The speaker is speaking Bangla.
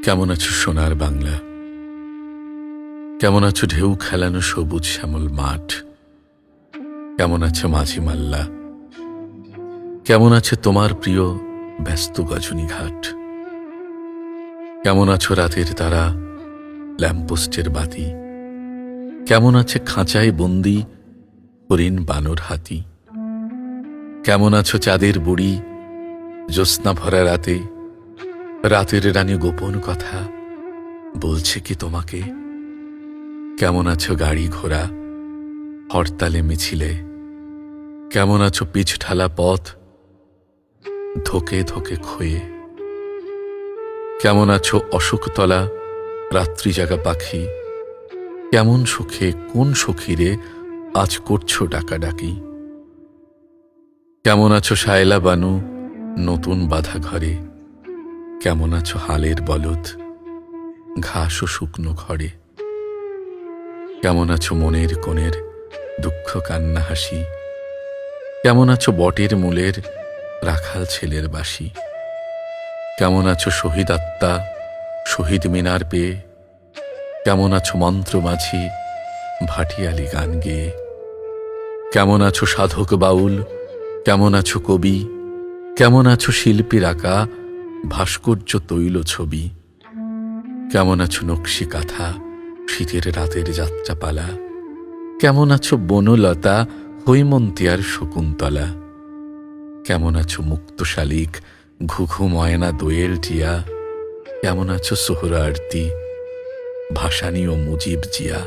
কেমন আছো সোনার বাংলা? কেমন আছো ঢেউ খেলানো সবুজ শ্যামল মাঠ? কেমন আছে মাঝি মাল্লা? কেমন আছে তোমার প্রিয় ব্যস্ত গজনী ঘাট? কেমন আছো রাতের তারা, ল্যাম্পপোস্টের বাতি? কেমন আছে খাঁচায় বন্দি হরিণ বানর হাতি? কেমন আছো চাঁদের বুড়ি, জ্যোৎস্না ভরা রাতে? রাতের রানী গোপন কথা বলছে কি তোমাকে? কেমন আছো গাড়ি ঘোড়া, হরতালে মিছিলে? কেমন আছো পিচ ঢালা পথ ধোকে ধোকে ক্ষয়ে? কেমন আছো অশোকতলা রাত্রি জাগা পাখি? কেমন সুখে কোন সখীরে আজ করছো ডাকাডাকি? কেমন আছো শায়লা বানু নতুন বাঁধা ঘরে? কেমন আছো হালের বলদ ঘাস ও শুকনো ঘরে? কেমন আছো মনের কোণের দুঃখ কান্না হাসি? কেমন আছো বটের মূলের রাখাল ছেলের বাসি? কেমন আছো শহীদ আত্মা শহীদ মিনার পেয়ে? কেমন আছো মন্ত্র মাঝি ভাটিয়ালি গান গেয়ে? কেমন আছো সাধক বাউল, কেমন আছো কবি? কেমন আছো শিল্পীর আঁকা ভাস্কর্য তৈল ছবি? কেমন আছো নকশি কাঁথা শীতের রাতের যাত্রাপালা? কেমন আছো বনলতা হৈমন্তিয়ার শকুন্তলা? কেমন আছো মুক্ত শালিক ঘুঘু ময়না দোয়েল টিয়া? কেমন আছো সোহরার্তি ভাসানী ও মুজিব জিয়া?